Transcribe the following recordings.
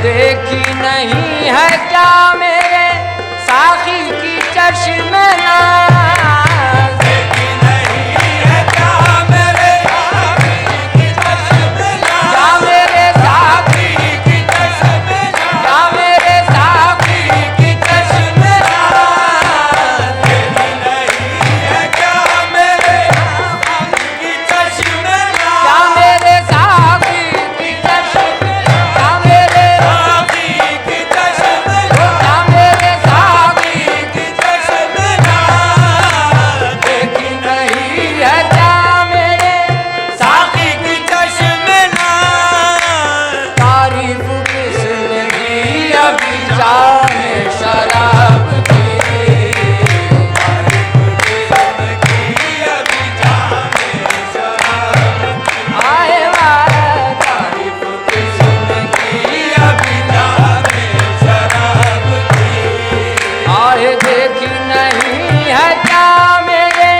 देखी नहीं है क्या मेरे साखी की चश्मना, देखी नहीं है क्या मेरे साखी की चश्मना, क्या मेरे साखी की चश्मना, क्या मेरे साखी की चश्मना, देखी नहीं है क्या मेरे साखी की चश्मना, क्या मेरे साखी की चश्मना, क्या मेरे साखी की चश्मना, क्या मेरे साखी की चश्मना, देखी नहीं है क्या मेरे साखी की चश्मना, तारीफ किसने की अभी जाने शराब की, आए वाला तारीफ किसने की अभी आए देखी नहीं है क्या मेरे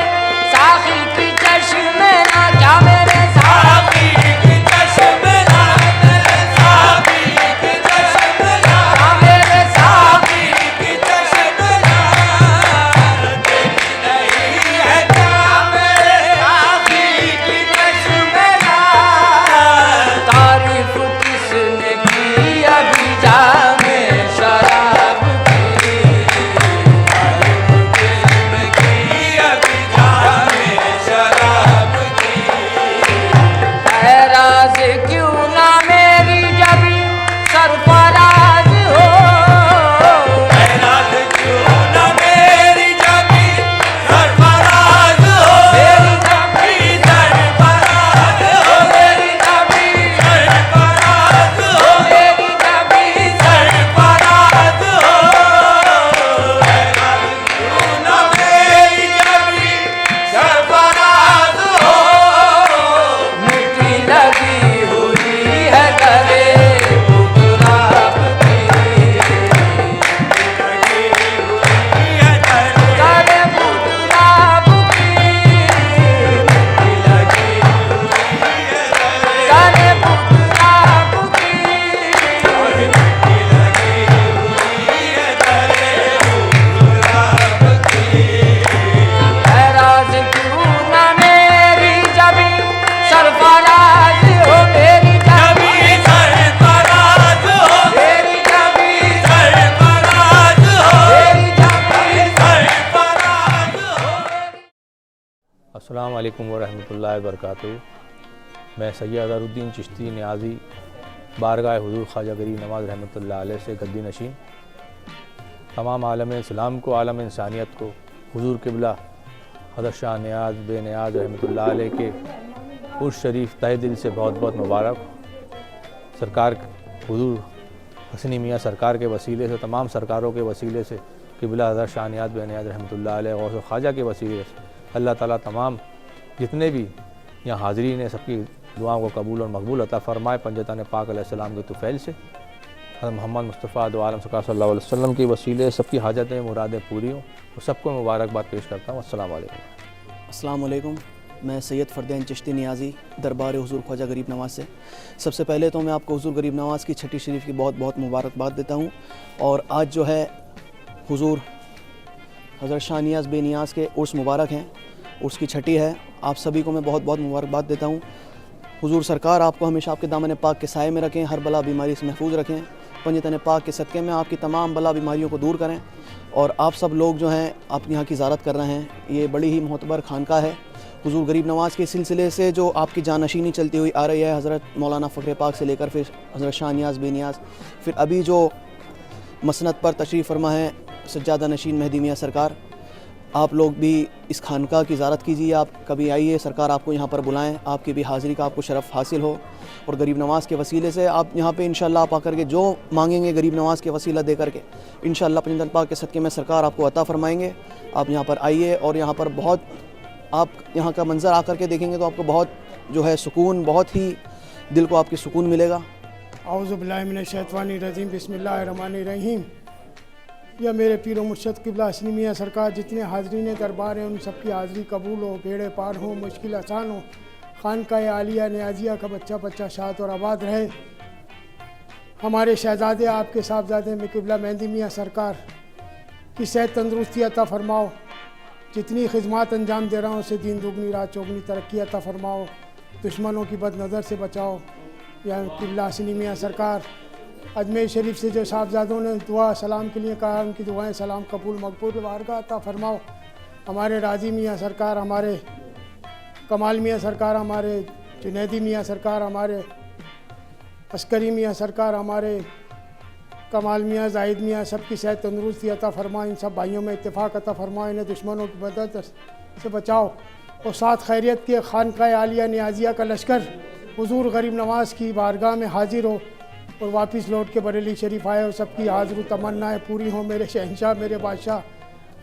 साखी की चश्मना, क्या मेरे साखी की चश्मना, साखी की चश्मना, क्या मेरे साखी की चश्मना, देखी नहीं है क्या मेरे साखी की चश्मना, तारीफ किसने की अभी जाने शराब की, की अभी जाने शराब की, ऐराज क्यों ना मेरी जबी सरफराज हो, ऐराज क्यों न मेरी जबी सरफराज हो, मेरी जबी सरफराज हो, मेरी जबी सरफराज हो, मेरी जबी सरफराज हो, ऐराज क्यों न मेरी जबी सरफराज हो, मिट्टी लगी हुई है गले गुलाब की, गले गुलाब की, गले गुलाब की, ऐराज क्यों ना मेरी जबी सरफराज हो, मेरी जबी सरफराज हो, मेरी जबी सरफराज हो, मेरी जबी सरफराज हो। अस्सलाम वालेकुम वरहमतुल्लाहि वबरकातुहू। मैं सैयद अज़हरुद्दीन चिश्ती नियाज़ी बारगाह हुज़ूर ख्वाजा गरीब नवाज़ रहमतुल्लाह अलैह से गद्दी नशीन तमाम आलम इस्लाम को, आलम इंसानियत को हुज़ूर क़िबला हज़रत शाह नियाज़ बे नियाज़ रहमतुल्लाह अलैह के उर्स शरीफ तहे दिल से बहुत बहुत मुबारक। सरकार हुज़ूर हसनी मियाँ सरकार के वसीले से, तमाम सरकारों के वसीले से, क़िबला हज़रत शाह नियाज़ बे नियाज़ रहमतुल्लाह अलैह गौस ख्वाजा के वसीले से अल्लाह ताला तमाम जितने भी यहाँ हाज़रीन हैं सबकी दुआओं को कबूल और मकबूल अता फ़रमाए। पंजतन पाक अलैहिस्सलाम के तुफ़ैल से हज़रत मोहम्मद मुस्तफ़ा दो आलम सरकार सल्लल्लाहु अलैहि वसल्लम के वसीले सबकी हाजतें मुरादें पूरी हों, तो सबको मुबारकबाद पेश करता हूँ। अस्सलाम वालेकुम। अस्सलाम वालेकुम। मैं सैयद फ़रदैन चिश्ती नियाज़ी दरबार हुज़ूर ख्वाजा गरीब नवाज़ से सबसे पहले तो मैं आपको हुज़ूर गरीब नवाज़ की छठी शरीफ की बहुत बहुत मुबारकबाद देता हूँ। और आज जो है हुज़ूर हज़रत शाह नियाज़ बे नियाज़ के उर्स मुबारक हैं, उर्स की छठी है। आप सभी को मैं बहुत बहुत मुबारकबाद देता हूँ। हुज़ूर सरकार आपको हमेशा आपके दामन पाक के साए में रखें, हर बला बीमारी से महफूज रखें, पंजतन पाक के सदक़े में आपकी तमाम बला बीमारियों को दूर करें। और आप सब लोग जो हैं आप यहाँ की ज़ियारत कर रहे हैं, ये बड़ी ही मोहतबर खानका है। हुज़ूर गरीब नवाज़ के सिलसिले से जो आपकी जानशीनी चलती हुई आ रही है, हज़रत मौलाना फ़ख्र पाक से लेकर फिर हज़रत शाह नियाज़ बे नियाज़, फिर अभी जो मसनद पर तशरीफ़ फरमा है सज्जादा नशीन मेहदी मियाँ सरकार, आप लोग भी इस खानका की ज़ियारत कीजिए। आप कभी आइए, सरकार आपको यहाँ पर बुलाएं, आपकी भी हाज़िरी का आपको शरफ़ हासिल हो। और गरीब नवाज़ के वसीले से आप यहाँ पे इंशाअल्लाह आप आकर के जो मांगेंगे गरीब नवाज़ के वसीला दे करके इंशाअल्लाह पंजतन पाक के सदक़े में सरकार आपको अता फ़रमाएंगे। आप यहाँ पर आइए और यहाँ पर बहुत आप यहाँ का मंज़र आकर के देखेंगे तो आपको बहुत जो है सुकून, बहुत ही दिल को आपकी सुकून मिलेगा। औज़ु बिल्लाहि मिनश शैतानिर रजीम, बिस्मिल्लाहिर रहमानिर रहीम। या मेरे पीर मुर्शद क़िबला हसनी मियाँ सरकार जितने हाज़रीन दरबार हैं उन सबकी हाज़िरी कबूल हो, बेड़े पार हो, मुश्किल आसान हो, खानका आलिया नियाज़िया का बच्चा बच्चा शाद और आबाद रहे। हमारे शहजादे आपके साहबजादे में किबला मेहंदी मियाँ सरकार की सेहत तंदरुस्ती अता फरमाओ। जितनी खिदमत अंजाम दे रहा हूँ उसे दीन दुगनी रात चौगनी तरक्की अता फरमाओ। दुश्मनों की बद नज़र से बचाओ। या किबला हसनी मियाँ सरकार अजमेर शरीफ से जो साहबजादों ने दुआ सलाम के लिए कहा, उनकी दुआएं सलाम कबूल मकबूल बारगाह अता फरमाओ। हमारे राजी मियाँ सरकार, हमारे कमाल मियाँ सरकार, हमारे जुनैदी मियाँ सरकार, हमारे अस्करी मियाँ सरकार, हमारे कमाल मियाँ, जाहिद मियाँ, सबकी सेहत तंदुरुस्ती अता फरमाए। इन सब भाइयों में इत्तेफाक अता फरमाए। इन्हें दुश्मनों की मदद से बचाओ। और साथ खैरियत के खानकाह आलिया नियाजिया का लश्कर हुजूर गरीब नवाज़ की बारगाह में हाजिर हो और वापस लौट के बरेली शरीफ आए और सबकी हाजिर तमन्नाएँ पूरी हों। मेरे शहंशाह, मेरे बादशाह,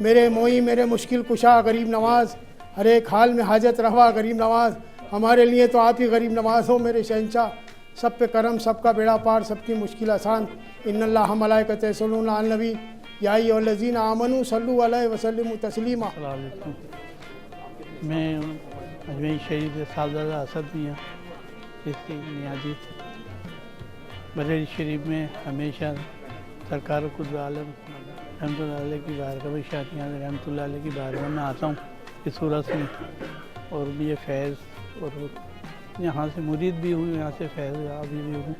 मेरे मोई, मेरे मुश्किल कुशा गरीब नवाज़, हर एक हाल में हाजत रवा गरीब नवाज़, हमारे लिए तो आप ही गरीब नवाज़ हो मेरे शहंशाह। सब पे करम, सबका बेड़ा पार, सबकी मुश्किल आसान। इन्नल्लाह मलाइकतहु यसल्लूना अलन नबी या अय्युहल्लज़ीना आमनू सल्लू अलैहि वसल्लिमू तस्लीमा। मैं अजमेर शरीफ से साहबजादा असद मियाँ चिश्ती नियाज़ी बरेली शरीफ में हमेशा सरकार कुतुब आलम रहमतुल्लाह अलैह की बारगाह में शाह नियाज़ रहमतुल्लाह अलैह की बारगाह में आता हूँ इस सूरत में। और भी ये फैज़ और यहाँ से मुरीद भी हूँ, यहाँ से फैज़ याबी भी हूँ।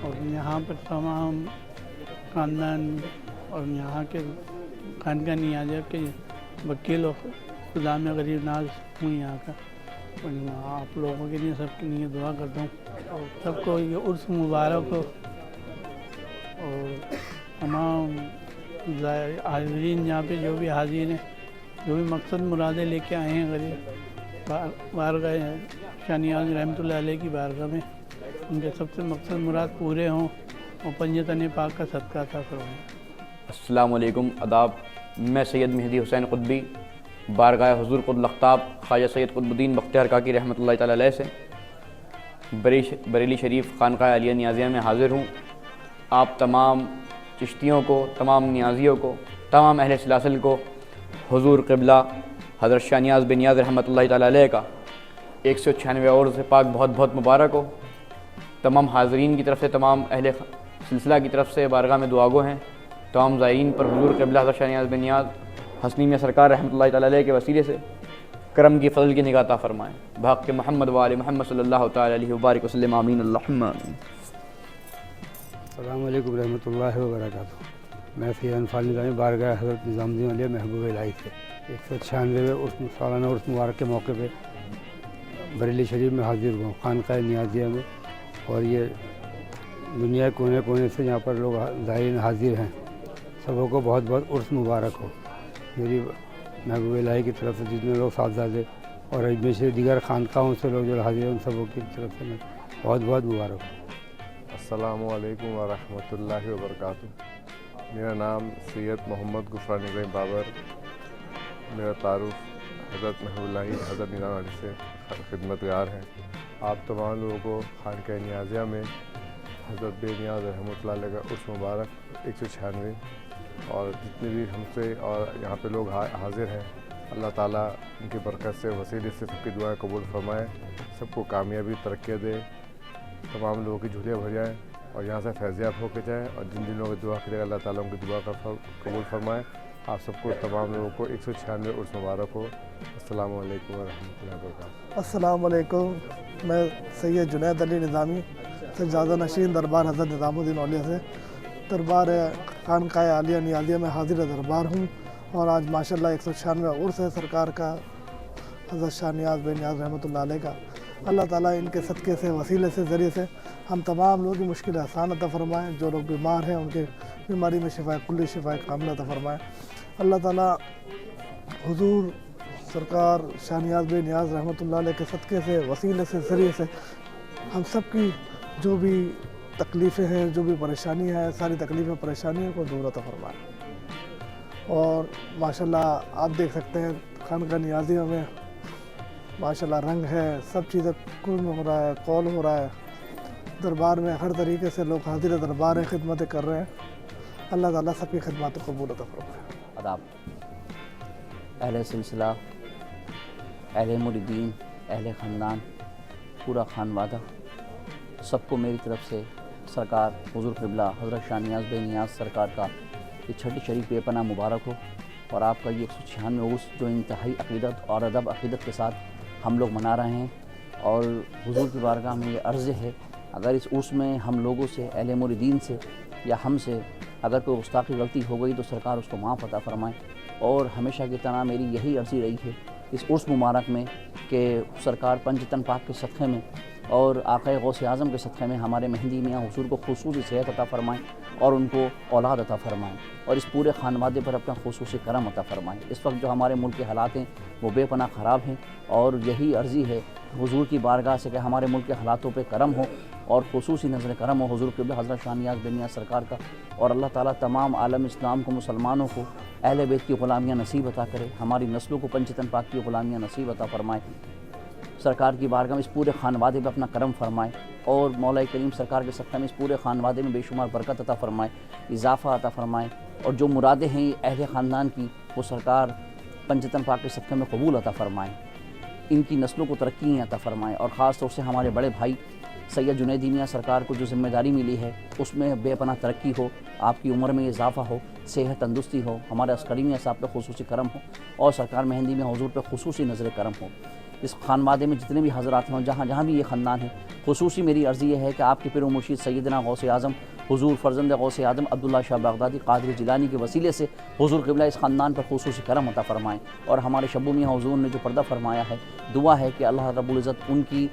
और यहाँ पर तमाम ख़ानदान और यहाँ के खानका नियाज़ा के वकील और खुदा में गरीब नाज हूँ यहाँ का। और आप लोगों के लिए सबके लिए दुआ करता हूँ और सबको ये उर्स मुबारक हो। और तमाम हाज़रीन यहाँ पे जो भी हाज़िर हैं, जो भी मकसद मुरादें लेके आए हैं गरीब बारगाह शाह नियाज़ रहमतुल्लाह अलैह की बारगाह में, उनके सबसे मकसद मुराद पूरे हों और पंजतन पाक का सदका था फरमाएं। अस्सलाम वालेकुम, आदाब। मैं सैयद मेहदी हुसैन कुतबी बारगाह हुज़ूर कुतुब अख्ताब ख्वाजा सैयद कुतुबुद्दीन बख्तियार काकी रहमतुल्लाह तआला अलैह से बरेली शरीफ खानकाह आलिया नियाज़िया में हाज़िर हूँ। आप तमाम चिश्तियों को, तमाम नियाज़ियों को, तमाम अहले सिलासिल को हुज़ूर क़िबला हज़रत शाह नियाज़ बिन नियाज़ रहमतुल्लाह तआला अलैह का 196 उर्स पाक बहुत बहुत मुबारक हो। तमाम हाज़रीन की तरफ से, तमाम अहले सिलसिला की तरफ से बारगाह में दुआगो हैं। तमाम ज़ायरीन पर हुज़ूर क़िबला हज़रत शाह नियाज़ बिन नियाज़ हसनी मियाँ सरकार रहमतुल्लाह तआला अलैह के वसीले से करम की फ़ज़ल की निगाह अता फ़रमाएँ। बहक़ मोहम्मद व आले मोहम्मद सल्लल्लाहु तआला अलैहि व बारिक वसल्लम, आमीन अल्लाहुम्मा आमीन। अस्सलामु अलैकुम रहमतुल्लाहि व बरकातुहू। मैं सैयद अनफाल निज़ामी बारगाह हज़रत निज़ामुद्दीन औलिया महबूब इलाही से 196वें सालाना उर्स मुबारक के मौके पे बरेली शरीफ में हाज़िर हुआ खानकाह नियाज़िया में। और ये दुनिया के कोने कोने से यहाँ पर लोग ज़ायरीन हाज़िर हैं। सबों को बहुत बहुत उर्स मुबारक हो। मेरी महबूब इलाही की तरफ से जितने लोग साहबजादे और अजमेर से दीगर खानकाहों से लोग जो हाज़िर हैं, उन सबों की तरफ से मैं बहुत बहुत मुबारक हो। अस्सलामु अलैकुम व रहमतुल्लाहि व बरकातुहू। मेरा नाम सैयद मोहम्मद गुफ़रान इब्राहिम बाबर, मेरा तारुफ़ हज़रत महबूब हज़रत निज़ाम अली से खिदमतगार हैं। आप तमाम लोगों को खानकाह नियाज़िया में हज़रत बेनियाज़ रहमतुल्लाह अलैह का उर्स मुबारक 196 और जितने भी हमसे और यहाँ पे लोग हाज़िर हैं, अल्लाह ताला उनकी बरकत से वसीले से सबकी दुआएं कबूल फरमाएँ, सबको कामयाबी तरक्की दे, तमाम लोगों की झूलियाँ भर जाएँ और यहाँ से फैज़याब होकर जाएँ। और जिन जिन लोगों की दुआ करेगा अल्लाह ताला उनकी दुआ का कबूल फरमाए। आप सबको, तमाम लोगों को 196 उर्स मुबारक हो। अस्सलामु अलैकुम व रहमतुल्लाहि व बरकातुहू। अस्सलाम वालेकुम। मैं सैयद जुनैद अली निज़ामी सज्जादा नशीन दरबार हज़रत निज़ामुद्दीन औलिया से दरबार खानकाह आलिया नियाज़िया में हाज़िर दरबार हूँ। और आज माशाल्लाह 196 उर्स है सरकार का हज़रत शाह नियाज़ बिन नियाज़ रहमतुल्लाह अलैह का। अल्लाह ताला इनके सदक़े से, वसीले से, ज़रिए से हम तमाम लोगों की मुश्किल आसान अता फ़रमाएँ। जो लोग बीमार हैं उनके बीमारी में शिफा कुल्ली शिफा कामिल अता फ़रमाएँ। अल्लाह ताला हुज़ूर सरकार शाह नियाज़ बिन नियाज़ रहमतुल्लाह अलैह के सदक़े से, वसीले से, ज़रिए से हम सब की जो भी तकलीफ़ें हैं, जो भी परेशानी है, सारी तकलीफ़ें परेशानियों को दूर अता फ़रमाएँ। और माशाल्लाह आप देख सकते हैं खानकाह नियाज़िया में माशाल्लाह रंग है, सब चीज़ें कुल हो रहा है, कौल हो रहा है। दरबार में हर तरीके से लोग हाज़िर दरबार हैं, खिदमतें कर रहे हैं। अल्लाह ताला सबकी खिदमत को कबूल अता फ़रमाए। आदाब। अहले सिलसिला, अहले मुरीदीन, अहले ख़ानदान, पूरा खानवादा, सबको मेरी तरफ से सरकार हुज़ूर क़िबला हज़रत शाह नियाज़ बे नियाज़ सरकार का ये छठी शरीफ बेपनाह मुबारक हो और आपका ये 196 उर्स जो इंतहाई अक़ीदत और अदब अक़ीदत के साथ हम लोग मना रहे हैं। और हुज़ूर की बारगाह में ये अर्ज़ है, अगर इस उर्स में हम लोगों से, अहले मुरीदीन से या हमसे अगर कोई गुस्ताखी गलती हो गई तो सरकार उसको माफ़ अता फ़रमाए। और हमेशा की तरह मेरी यही अर्ज़ी रही है इस उर्स मुबारक में कि सरकार पंजतन पाक के सदक़े में और आक़ाए गौसे आज़म के सदक़े में हमारे मेहंदी मियाँ हुज़ूर को खुसूसी सेहत अता फ़रमाएँ और उनको औलाद अता फ़रमाएँ और इस पूरे ख़ानवादे पर अपना खुसूसी करम अता फ़रमाएँ। इस वक्त जो हमारे मुल्क के हालात हैं वो बेपनाह ख़राब हैं और यही अर्ज़ी है हुज़ूर की बारगाह से कि हमारे मुल्क के हालातों पर करम हो और खुसूसी नज़र करम हो हुज़ूर क़िबला हज़रत शाह नियाज़ बे नियाज़ सरकार का। और अल्लाह ताला तमाम आलम इस्लाम को, मुसलमानों को अहले बैत की ग़ुलामियाँ नसीब अता करे, हमारी नस्लों को पंजतन पाक की ग़ुलामियाँ नसीब अता फ़रमाए। सरकार की बारगाह में इस पूरे ख़ानवादे में अपना करम फ़रमाए और मौला करीम सरकार के सदक़े में इस पूरे ख़ानवादे में बेशुमार बरकत अता फ़रमाए, इजाफ़ा अता फ़रमाए और जो मुरादें हैं अहले ख़ानदान की वो सरकार पंजतन पाक के सदक़े में कबूल अता फ़रमाए, इनकी नस्लों को तरक्की अता फ़रमाए। और ख़ास तौर से हमारे बड़े भाई सैयद जुनैदी मियाँ सरकार को जो ज़िम्मेदारी मिली है उसमें बेपनाह तरक्की हो, आपकी उम्र में इजाफ़ा हो, सेहत तंदुरुस्ती हो, हमारे अस्करी मियाँ साहब पर खुसूसी करम हो और सरकार मेहंदी मियाँ हुज़ूर पर खुसूसी नज़र करम हो। इस ख़ानवादे में जितने भी हज़रात हों, जहाँ जहाँ भी ये ख़ानदान है, खुसूसी मेरी अर्ज़ी ये है कि आपके पीर मुर्शिद सैयदना गौसे आज़म हुज़ूर फ़र्ज़ंद गौसे आज़म अब्दुल्ला शाह बगदादी क़ादिर जिलानी के वसीले से हुज़ूर क़िबला इस ख़ानदान पर खुसूसी करम अता फ़रमाएँ। और हमारे शब्बू मियाँ हुज़ूर ने जो पर्दा फ़रमाया है, दुआ है कि अल्लाह रब्बुल इज़्ज़त उनकी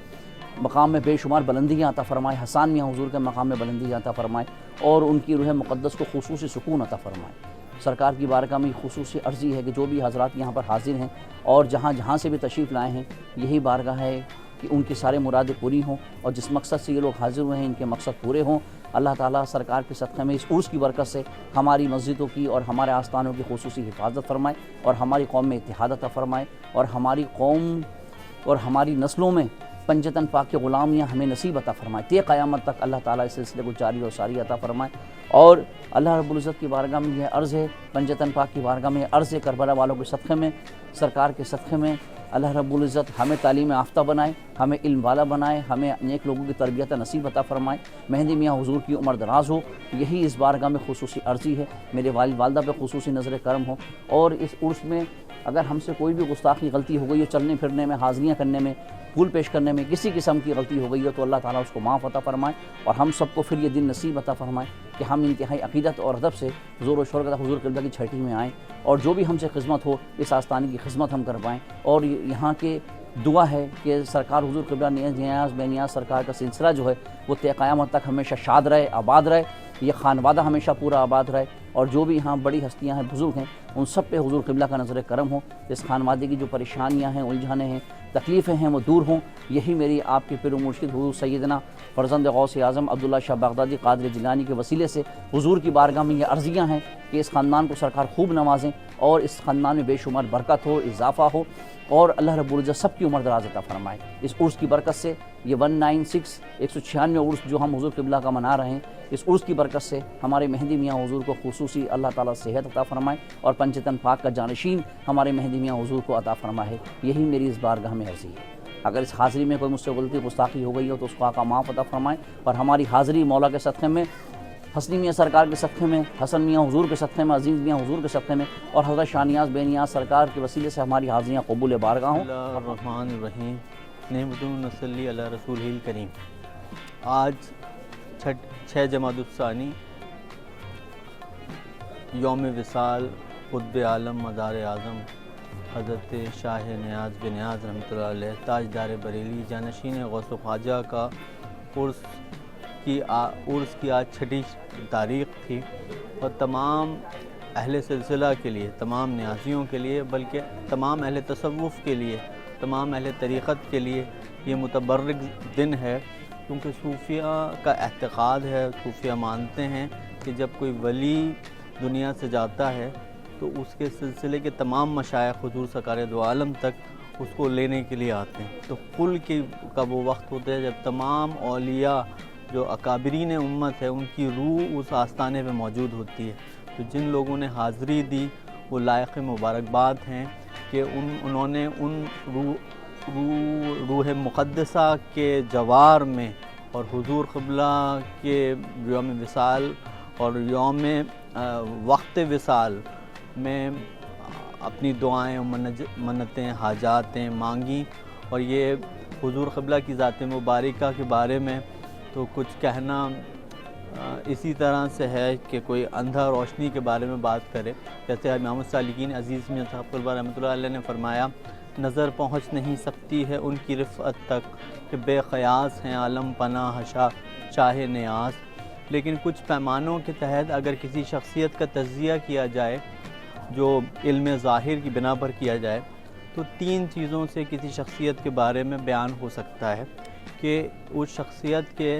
मकाम में बेशुमार बुलंदियाँ अता फ़रमाए, हसन मियाँ हुज़ूर के मकाम में बुलंदियाँ अता फ़रमाए और उनकी रूह मुक़द्दस को खुसूसी सुकून अता फ़रमाए। सरकार की बारगाह में खुसूसी अर्ज़ी है कि जो भी हज़रात यहाँ पर हाज़िर हैं और जहाँ जहाँ से भी तशरीफ़ लाए हैं, यही बारगाह है कि उनकी सारे मुरादें पूरी हों और जिस मकसद से ये लोग हाज़िर हुए हैं इनके मकसद पूरे हों। अल्लाह ताला सरकार के सदक़े में इस उर्स की बरकत से हमारी मस्जिदों की और हमारे आस्थानों की खुसूसी हिफाजत फ़रमाए और हमारी कौम में इत्तेहाद अता फ़रमाए और हमारी कौम और हमारी नस्लों में पंजतन पाक के ग़ुलामियाँ हमें नसीब अता फ़रमाए। ते क़यामत तक अल्लाह ताला इस सिलसिले को जारी और सारी अता फ़रमाए। और अल्लाह रब्बुल इज़्ज़त की बारगाह में यह अर्ज़ है, पंजतन पाक की बारगाह में अर्ज़ है, करबला वालों के सदक़े में, सरकार के सदक़े में अल्लाह रब्बुल इज़्ज़त हमें तालीम याफ़्ता बनाए, हमें इल्म वाला बनाए, हमें नेक लोगों की तरबियत नसीब अता फ़रमाए। मेहंदी मियाँ हुज़ूर की उम्र दराज हो, यही इस बारगाह में खुसूसी अर्ज़ी है। मेरे वालिदा पे खुसूसी नज़र करम हो और इस उर्स में अगर हमसे कोई भी गुस्ताखी गलती हो गई हो, चलने फिरने में, हाज़िरियाँ करने में, फूल पेश करने में किसी किस्म की गलती हो गई हो तो अल्लाह ताला उसको माफ़ अता फ़रमाए और हम सबको फिर ये दिन नसीब अता फ़रमाए कि हम इंतहाई अक़ीदत और अदब से ज़ोर व शोर के साथ हुज़ूर क़िबला की छठी में आएँ और जो भी हमसे खिदमत हो इस आस्थाने की खिदमत हम कर पाएँ। और यहाँ के दुआ है कि सरकार हुज़ूर क़िबला नियाज़ बे नियाज़ सरकार का सिलसिला जो है वो ते क़यामत तक हमेशा शाद रहे, आबाद रहे, ये ख़ानवादा हमेशा पूरा आबाद रहे और जो भी यहाँ बड़ी हस्तियाँ हैं, बुज़ुर्ग हैं, उन सब पे हुज़ूर क़िबला का नज़र करम हो। इस ख़ानवादे की जो परेशानियाँ हैं, उलझाने हैं, तकलीफ़ें हैं, वो दूर हों। यही मेरी आपके पीर मुर्शिद हुज़ूर सैयदना फ़र्ज़ंद गौसे आज़म अब्दुल्ला शाह बगदादी क़ादिर जिलानी के वसीले से हुज़ूर की बारगाह में ये अर्ज़ियाँ हैं कि इस ख़ानदान को सरकार खूब नवाजें और इस ख़ानदान में बेशुमार बरकत हो, इजाफ़ा हो और अल्लाह रब्बुल इज़्ज़त सबकी उम्र दराज़ अता फ़रमाए। इस उर्स की बरकत से ये 196 उर्स जो हम हुज़ूर क़िबला का मना रहे हैं, इस उर्स की बरकत से हमारे मेहंदी मियाँ हुज़ूर को खुसूसी अल्लाह ताला सेहत अता फ़रमाए और पंजतन पाक का जानशीन हमारे मेहंदी मियाँ हुज़ूर को अता फ़रमाए। यही मेरी इस बारगाह में अर्ज़ी है। अगर इस हाज़िरी में कोई मुझसे गलती गुस्ताखी हो गई हो तो उसको आका माफ़ अता फ़रमाए और हमारी हाज़िरी मौला के सदक़े में, हसनी मियाँ सरकार के सदक़े में, हसन मियाँ हुज़ूर के सदक़े में, अज़ीज़ मियाँ हुज़ूर के सदक़े में और हज़रत शाह नियाज़ बे नियाज़ सरकार के वसीले से हमारी हाज़िरियाँ कबूल बारगाह हों। रहमानिर्रहीम नहमदुहु नसल्ली अला रसूलिल करीम। आज 6 जमादुस्सानी यौम विसाल क़ुत्ब आलम मज़ार आज़म हज़रत शाह नियाज़ बे नियाज़ रहमतुल्लाह अलैह ताजदार बरेली जानशीन गौस ख्वाजा का उर्स की आज छठी तारीख़ थी और तमाम अहले सिलसिला के लिए, तमाम न्याज़ियों के लिए, बल्कि तमाम अहले तसव्वुफ़ के लिए, तमाम अहले तरीक़त के लिए ये मुतबर्रिक दिन है क्योंकि सूफिया का एतक़ाद है, सूफिया मानते हैं कि जब कोई वली दुनिया से जाता है तो उसके सिलसिले के तमाम मशाइख़ हुज़ूर सरकार दो आलम तक उसको लेने के लिए आते हैं। तो कुल का वो वक्त होता है जब तमाम औलिया जो अकाबरीन उम्मत है उनकी रूह उस आस्थाने पे मौजूद होती है। तो जिन लोगों ने हाज़िरी दी वो लायक़ मुबारकबाद हैं कि उन्होंने उन रूह मुक़द्दसा के जवार में और हुजूर क़िबला के यौम विसाल और यौम वक्त विसाल में अपनी दुआएं और मन्नतें हाजातें मांगी। और ये हुजूर क़िबला की ज़ात मुबारका के बारे में तो कुछ कहना इसी तरह से है कि कोई अंधा रोशनी के बारे में बात करे। जैसे इमाम सालिकीन अज़ीज़ मियां साहब कुर्बा रहमतुल्लाह अलैह ने फरमाया, नज़र पहुँच नहीं सकती है उनकी रिफ़अत तक कि बेक़यास हैं आलम पनाह शाह नियाज़। लेकिन कुछ पैमानों के तहत अगर किसी शख्सियत का तज़किया किया जाए जो इल्म ज़ाहिर की बिना पर किया जाए तो 3 चीज़ों से किसी शख्सियत के बारे में बयान हो सकता है कि उस शख्सियत के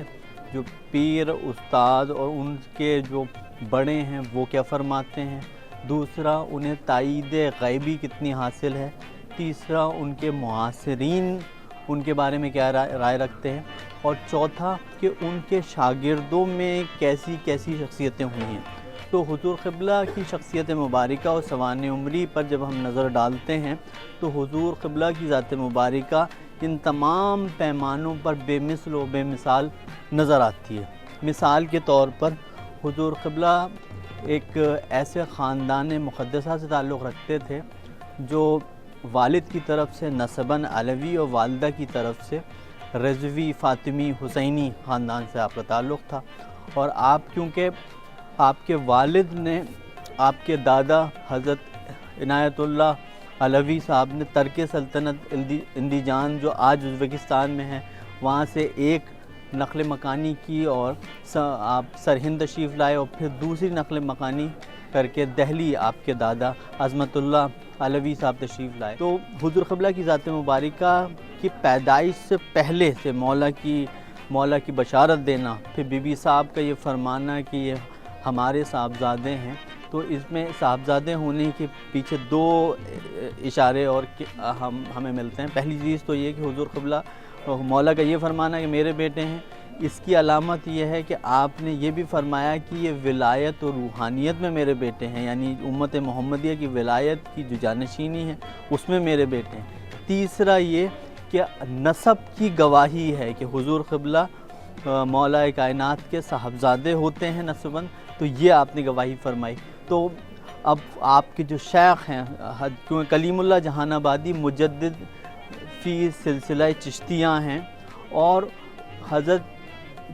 जो पीर उस्ताद और उनके जो बड़े हैं वो क्या फ़रमाते हैं, दूसरा उन्हें तायीद ग़ैबी कितनी हासिल है, तीसरा उनके मुआसिरीन उनके बारे में क्या राय रखते हैं, और चौथा कि उनके शागिर्दों में कैसी कैसी शख्सियतें हुई हैं। तो हुजूर क़िबला की शख्सियत मुबारका और सवान उम्री पर जब हम नज़र डालते हैं तो हुजूर क़िबला की ज़ात मुबारका इन तमाम पैमानों पर बेमिसल व बेमिसाल नज़र आती है। मिसाल के तौर पर हुजूर क़िबला एक ऐसे ख़ानदान मुक़द्दसा से ताल्लुक़ रखते थे जो वालिद की तरफ से नसबन अलवी और वालदा की तरफ से रज़वी फ़ातिमी हुसैनी ख़ानदान से आपका ताल्लुक़ था। और आप क्योंकि आपके वालिद ने आपके दादा हज़रत इनायतुल्लाह अलवी साहब ने तर्क सल्तनत इंदिजान जो आज उज़्बेकिस्तान में है वहाँ से एक नक़ल मकानी की और आप सरहिंद तशरीफ़ लाए और फिर दूसरी नक़ल मकानी करके दहली आपके दादा अज़मतुल्लाह अलवी साहब तशरीफ़ लाए। तो हुजूर क़िबला की ज़ात मुबारका की पैदाइश से पहले से मौला की बशारत देना, फिर बीबी साहब का ये फरमाना कि ये हमारे साहबजादे हैं, तो इसमें साहबजादे होने के पीछे 2 इशारे और हमें मिलते हैं। पहली चीज़ तो ये कि हुजूर क़िबला मौला का ये फरमाना कि मेरे बेटे हैं, इसकी अलामत यह है कि आपने ये भी फरमाया कि ये विलायत और रूहानियत में मेरे बेटे हैं, यानी उम्मत मोहम्मदिया की विलायत की जो जानशीनी है उसमें मेरे बेटे हैं। तीसरा ये कि नसब की गवाही है कि हुजूर क़िबला मौला कायनात के साहबजादे होते हैं नसबन, तो ये आपने गवाही फरमाई। तो अब आपके जो शेख हैं क्योंकि कलीमुल्लाह जहानाबादी मुजद्दिद फ़ी सिलसिला चिश्तियाँ हैं और हज़रत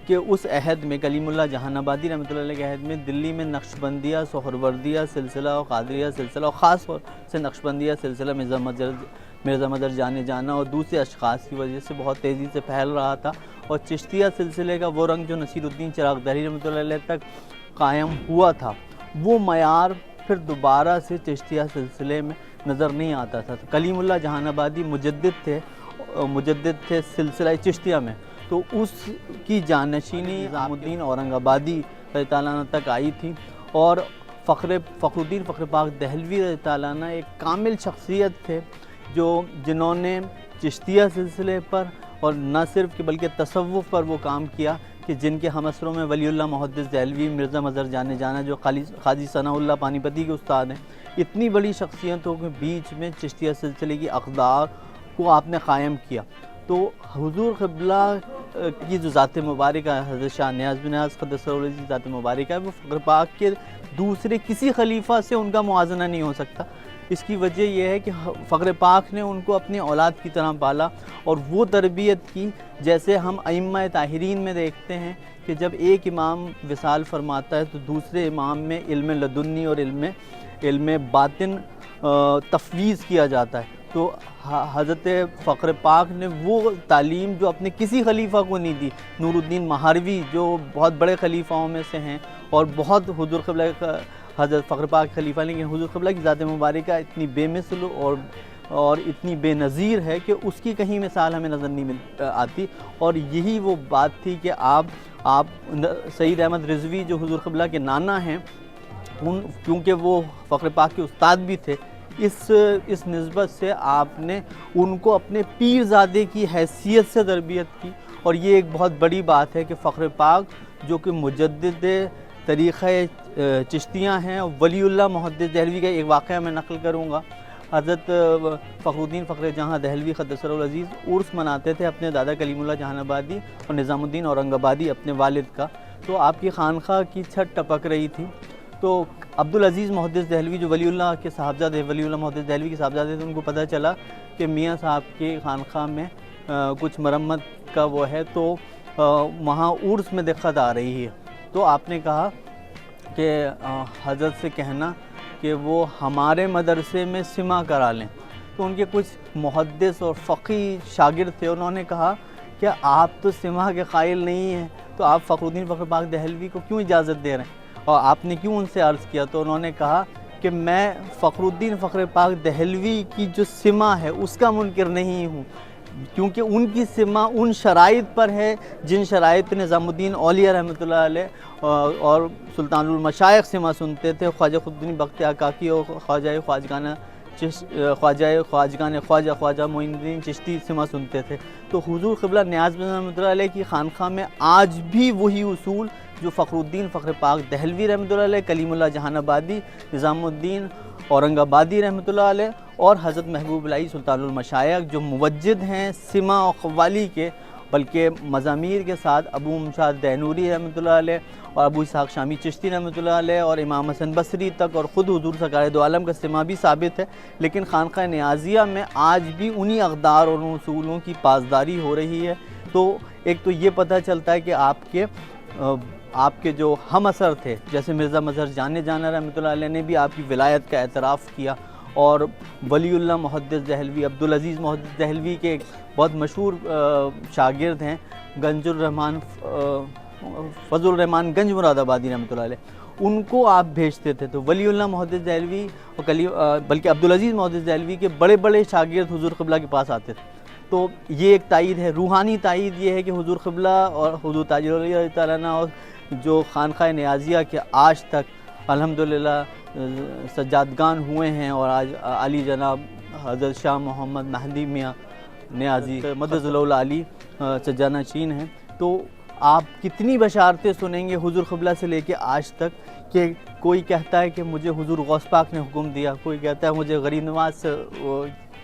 के उस अहद में कलीमुल्लाह जहानाबादी रहमतुल्लाह अलैह के अहद में दिल्ली में नक्शबंदिया सोहरवर्दिया सिलसिला और क़ादरिया सिलसिला और ख़ास तौर से नक्शबंदिया सिलसिला मिर्ज़ा मदर जाने जाना और दूसरे अशख़ास की वजह से बहुत तेज़ी से फैल रहा था। और चिश्तिया सिलसिले का वो रंग जो नसीरुद्दीन चिराग़दरी रहमतुल्लाह अलैह तक कायम हुआ था, वो मयार फिर दोबारा से चिश्तिया सिलसिले में नज़र नहीं आता था। तो कलीमुल्लाह जहानाबादी मुजद्दिद थे सिलसिला चिश्तिया में, तो उसकी जानशीनी निज़ामुद्दीन औरंगाबादी तालाना तक आई थी। और फ़खरुद्दीन फ़ख्र पाक दहलवी तालाना एक कामिल शख्सियत थे जिन्होंने चिश्तिया सिलसिले पर और न सिर्फ कि बल्कि तसव्वुफ़ पर वो काम किया कि जिनके हमअसरों में वलीउल्लाह मुहद्दिस दहलवी, मिर्ज़ा मज़र जाने जाना जो ख़ाजी सनाउल्लाह पानीपती के उस्ताद हैं, इतनी बड़ी शख्सियतों के बीच में चिश्तिया सिलसिले की अक़दार को आपने क़ायम किया। तो हुजूर क़िबला की जो ज़ात मुबारका है हज़रत शाह नियाज़ बिन नियाज़ क़द्दसल्लाहु की ज़ात मुबारका है, वो फ़ख्र पाक के दूसरे किसी खलीफा से उनका मुआज़ना नहीं हो सकता। इसकी वजह यह है कि फ़ख्र पाक ने उनको अपनी औलाद की तरह पाला और वो तरबियत की जैसे हम अइम्मा ताहिरीन में देखते हैं कि जब एक इमाम विसाल फरमाता है तो दूसरे इमाम में इल्म लदुन्नी और इल्म बातिन तफ़वीज़ किया जाता है। तो हज़रत फ़ख्र पाक ने वो तालीम जो अपने किसी खलीफा को नहीं दी, नूरुद्दीन महारवी जो बहुत बड़े खलीफाओं में से हैं और बहुत हुजूर क़िबला का हज़रत फ़ख्र पाक खलीफा, लेकिन हुजूर क़िबला की ज़ात मुबारका इतनी बेमिसल और इतनी बेनज़ीर है कि उसकी कहीं मिसाल हमें नज़र नहीं मिल आती। और यही वो बात थी कि आप सईद अहमद रिज़वी जो हुजूर क़िबला के नाना हैं, क्योंकि वो फ़ख्र पाक के उस्ताद भी थे, इस निस्बत से आपने उनको अपने पीरज़ादे की हैसियत से तरबियत की। और ये एक बहुत बड़ी बात है कि फ़ख्र पाक जो कि मुजद्दिद तरीक़ा चिश्तियाँ हैं, वलीउल्लाह मुहद्दिस दहलवी का एक वाक़या मैं नक़ल करूँगा। हज़रत फ़खरुद्दीन फ़खर जहाँ दहलवी क़द्दसहुल अज़ीज़ उर्स मनाते थे अपने दादा कलीमुल्लाह जहानाबादी और निज़ामुद्दीन औरंगाबादी अपने वालिद का। तो आपकी खानक़ाह की छत टपक रही थी। तो अब्दुल अज़ीज़ मुहद्दिस दहलवी जो वलीउल्लाह के साहबजादे, वलीउल्लाह मुहद्दिस दहलवी के साहबजादे थे, उनको पता चला कि मियाँ साहब के खानक़ाह में कुछ मरम्मत का वो है, तो वहाँ उर्स में दिक्कत आ रही है। तो आपने कहा कि हज़रत से कहना कि वो हमारे मदरसे में सिमा करा लें। तो उनके कुछ मुहद्दिस और फ़क़ीह शागिर्द थे, उन्होंने कहा कि आप तो सिमा के क़ाइल नहीं हैं, तो आप फ़खरुद्दीन फ़खर पाक दहलवी को क्यों इजाज़त दे रहे हैं, और आपने क्यों उनसे अर्ज़ किया? तो उन्होंने कहा कि मैं फ़खरुद्दीन फ़खर पाक दहलवी की जो सिमा है उसका मुनकिर नहीं हूँ, क्योंकि उनकी सिमा उन शराइत पर है जिन शराइत निज़ामुद्दीन औलिया रहमतुल्लाह अलैह और सुल्तानुल मशाइख सिमा सुनते थे। ख्वाजा खुद्दीन बख्त आकाकी और ख्वाजा मोइनुद्दीन चिश्ती सिमा सुनते थे। तो हुज़ूर क़िबला नियाज़ रहमतुल्लाह अलैह की खानक़ाह में आज भी वही उसूल जो फ़खरुद्दीन फ़खर पाक दहलवी रहमतुल्लाह अलैह, कलीमुल्लाह जहानाबादी, निज़ामुद्दीन औरंगाबादी रहमतुल्लाह अलैह और हज़रत महबूब इलाही सुल्तानुल मशाइख जो मुवज्जिद हैं सिमा और क़व्वाली के, बल्कि मज़ामीर के साथ अबू मुमशाद दैनूरी रहमतुल्लाह अलैह और अबू इसहाक़ शामी चिश्ती रहमतुल्लाह अलैह और इमाम हसन बसरी तक और ख़ुद हुज़ूर सरकार दो आलम का सिमा भी साबित है। लेकिन खानक़ाह नियाज़िया में आज भी उन्हीं अक़दार और उसूलों की पासदारी हो रही है। तो एक तो ये पता चलता है कि आपके जो हम असर थे, जैसे मिर्ज़ा मज़हर जाना रहमतुल्लाह अलैह ने भी आपकी विलायत का एतराफ़ किया, और वलीउल्लाह मुहद्दिस दहलवी अब्दुल अज़ीज़ मुहद्दिस दहलवी के एक बहुत मशहूर शागिर्द हैं गंजुर्रहमान फ़ज़लुर्रहमान गंज मुरादाबादी रहमतुल्लाह अलैह, उनको आप भेजते थे। तो वलीउल्लाह मुहद्दिस दहलवी और बल्कि अब्दुल अज़ीज़ मुहद्दिस दहलवी के बड़े बड़े शागिर्द हुज़ूर क़िबला के पास आते थे। तो ये एक तायीद है, रूहानी तायीद ये है कि हुज़ूर क़िबला और हुज़ूर ताजुल तआला और जो खानक़ाह नियाज़िया के आज तक अल्हम्दुलिल्लाह सज्जादगान हुए हैं, और आज अली जनाब हज़रत शाह मोहम्मद महदी मियाँ नियाज़ी मददुल अली सज्जानशीन हैं। तो आप कितनी बशारतें सुनेंगे हुज़ूर क़िबला से लेके आज तक कि कोई कहता है कि मुझे हुज़ूर गौस पाक ने हुक्म दिया, कोई कहता है मुझे गरीब नवाज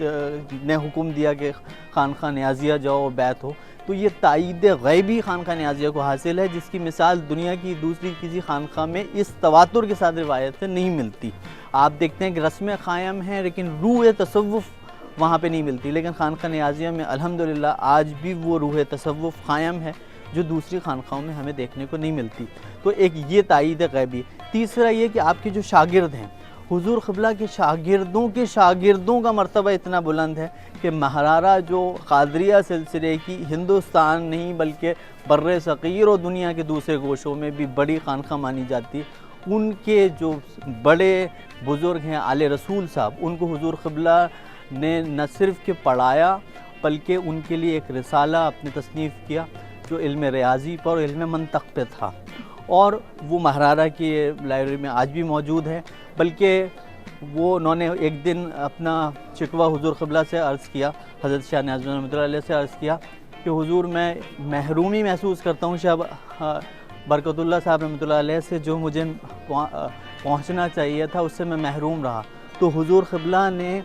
ने हुक्म दिया कि खानक़ाह नियाज़िया जाओ और बैत हो। तो ये तायीद ग़ैबी खानक़ाह नियाज़िया को हासिल है, जिसकी मिसाल दुनिया की दूसरी किसी खानक़ाह में इस तवातुर के साथ रिवायत से नहीं मिलती। आप देखते हैं कि रस्में क़ायम हैं लेकिन रूह तसव्वुफ़ वहाँ पे नहीं मिलती, लेकिन खानक़ाह नियाज़िया में अल्हम्दुलिल्लाह आज भी वो रूह तसव्वुफ़ क़ायम है जो दूसरी खानक़ाहों में हमें देखने को नहीं मिलती। तो एक ये तायीद ग़ैबी। तीसरा ये कि आपके जो शागिर्द हैं, हुज़ूर क़िबला के शागिर्दों का मर्तबा इतना बुलंद है कि महरारा जो क़ादरिया सिलसिले की हिंदुस्तान नहीं बल्कि बर्रे सग़ीर और दुनिया के दूसरे गोशों में भी बड़ी खानक़ाह मानी जाती है, उनके जो बड़े बुज़ुर्ग हैं आले रसूल साहब, उनको हुज़ूर क़िबला ने न सिर्फ़ के पढ़ाया बल्कि उनके लिए एक रिसाला अपने तसनीफ़ किया जो इल्म रियाज़ी पर और इल्म मंतक़ पे था, और वो महरारा की लाइब्रेरी में आज भी मौजूद है। बल्कि वो उन्होंने एक दिन अपना शिकवा हुज़ूर क़िबला से अर्ज़ किया, हज़रत शाह नियाज़ रहमतुल्लाह अलैह से अर्ज़ किया कि हुज़ूर मैं महरूमी महसूस करता हूँ शाह बरकतुल्लाह साहब रहमतुल्लाह अलैह से, जो मुझे पहुँचना चाहिए था उससे मैं महरूम रहा। तो हुज़ूर क़िबला ने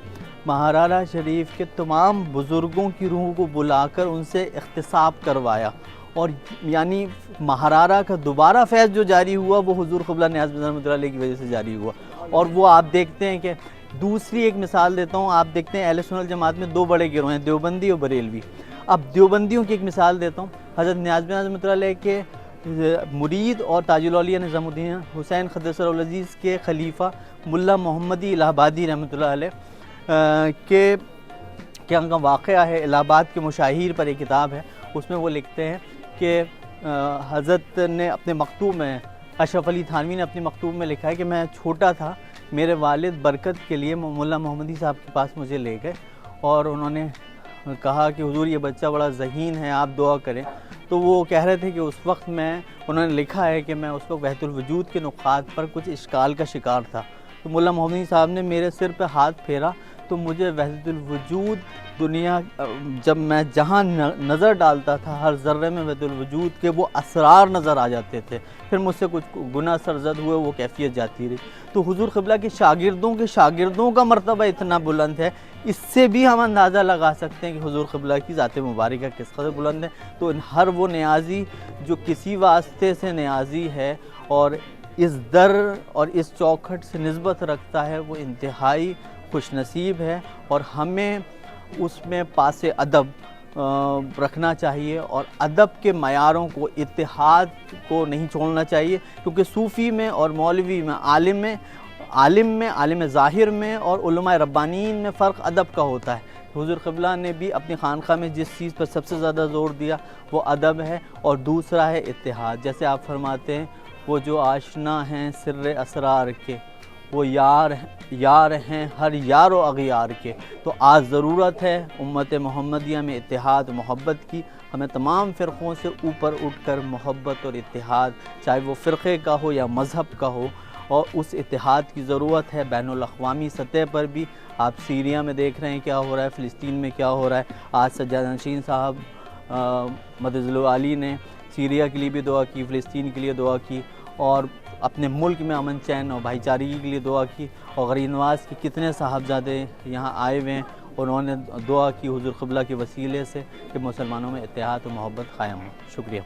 महारारा शरीफ के तमाम बुज़ुर्गों की रूह को बुलाकर उनसे इख्तिसाब करवाया, और यानी महारारा का दोबारा फैज़ जो जारी हुआ वो हुज़ूर क़िबला नियाज़ रहमतुल्लाह अलैह की वजह से जारी हुआ। और वो आप देखते हैं कि दूसरी एक मिसाल देता हूँ, आप देखते हैं अहले सुन्नत जमात में दो बड़े गिरोह हैं, देवबंदी और बरेलवी। अब देवबंदियों की एक मिसाल देता हूँ, हज़रत नियाज़ रहमतुल्लाह अलैह के मुरीद और ताजुल औलिया निज़ामुद्दीन हुसैन क़द्दसहुल अज़ीज़ के खलीफा मुल्ला मोहम्मदी इलाहाबादी रहमतुल्लाह अलैह के क्या का वाक़या है। इलाहाबाद के मुशाहिर पर एक किताब है, उसमें वो लिखते हैं कि हज़रत ने अपने मकतूब में, अशरफ अली थानवी ने अपने मकतूब में लिखा है कि मैं छोटा था, मेरे वालिद बरकत के लिए मुल्ला मोहम्मदी साहब के पास मुझे ले गए और उन्होंने कहा कि हुजूर ये बच्चा बड़ा ज़हीन है, आप दुआ करें। तो वो कह रहे थे कि उस वक्त उन्होंने लिखा है कि मैं उस वक्त वहदुल वजूद के नुक़ात पर कुछ इश्काल का शिकार था। तो मुल्ला मोहम्मदी साहब ने मेरे सिर पे हाथ फेरा तो मुझे वहदतुल वजूद दुनिया, जब मैं जहाँ नज़र डालता था हर ज़र्रे में वहदतुल वजूद के वो असरार नज़र आ जाते थे। फिर मुझसे कुछ गुनाह सरजद हुए, वो कैफियत जाती रही। तो हुजूर क़िबला के शागिर्दों का मर्तबा इतना बुलंद है, इससे भी हम अंदाज़ा लगा सकते हैं कि हुजूर क़िबला की ज़ात मुबारक किस कदर बुलंद है। तो हर वो न्याजी जो किसी वास्ते से न्याजी है और इस दर और इस चौखट से निस्बत रखता है, वो इंतहाई खुशनसीब है और हमें उसमें पासे अदब रखना चाहिए और अदब के मयारों को, इत्तेहाद को नहीं छोड़ना चाहिए। क्योंकि सूफ़ी में और मौलवी में, आलिम ज़ाहिर में और उलमा रब्बानीन में फ़र्क अदब का होता है। हुज़ूर क़िबला ने भी अपनी खानक़ाह में जिस चीज़ पर सबसे ज़्यादा ज़ोर दिया वो अदब है और दूसरा है इत्तेहाद। जैसे आप फरमाते हैं, वो जो आशना हैं सिर्र असरार के, वो यार हैं हर यार व अग़ियार के। तो आज ज़रूरत है उम्मत मोहम्मदिया में इत्तेहाद मोहब्बत की। हमें तमाम फ़िरक़ों से ऊपर उठकर मोहब्बत और इत्तेहाद, चाहे वो फ़िरक़े का हो या मज़हब का हो, और उस इत्तेहाद की ज़रूरत है बैनुल अक़वामी सतह पर भी। आप सीरिया में देख रहे हैं क्या हो रहा है, फ़िलिस्तीन में क्या हो रहा है। आज सज्जाद नशीन साहब मदज़ुल आली ने सीरिया के लिए भी दुआ की, फ़िलिस्तीन के लिए दुआ की और अपने मुल्क में अमन चैन और भाईचारगी के लिए दुआ की। और गरीब नवाज़ के कितने साहबजादे यहाँ आए हुए हैं, उन्होंने दुआ की हुज़ूर क़िबला के वसीले से कि मुसलमानों में इत्तेहाद और मोहब्बत क़ायम हो। शुक्रिया।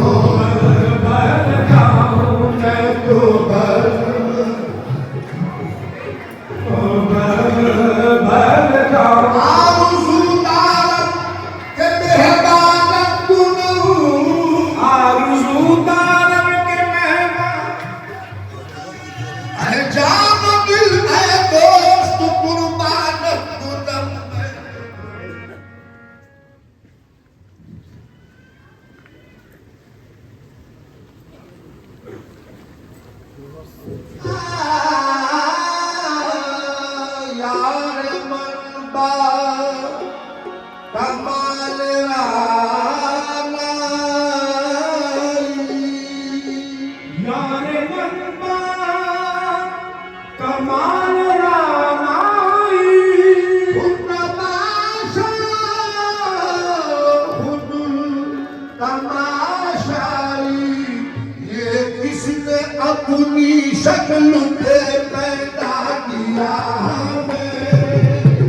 Oh यार मनबा कमाल यार मनबा कमाल अपनी शक्ल पे पैदा किया हमें,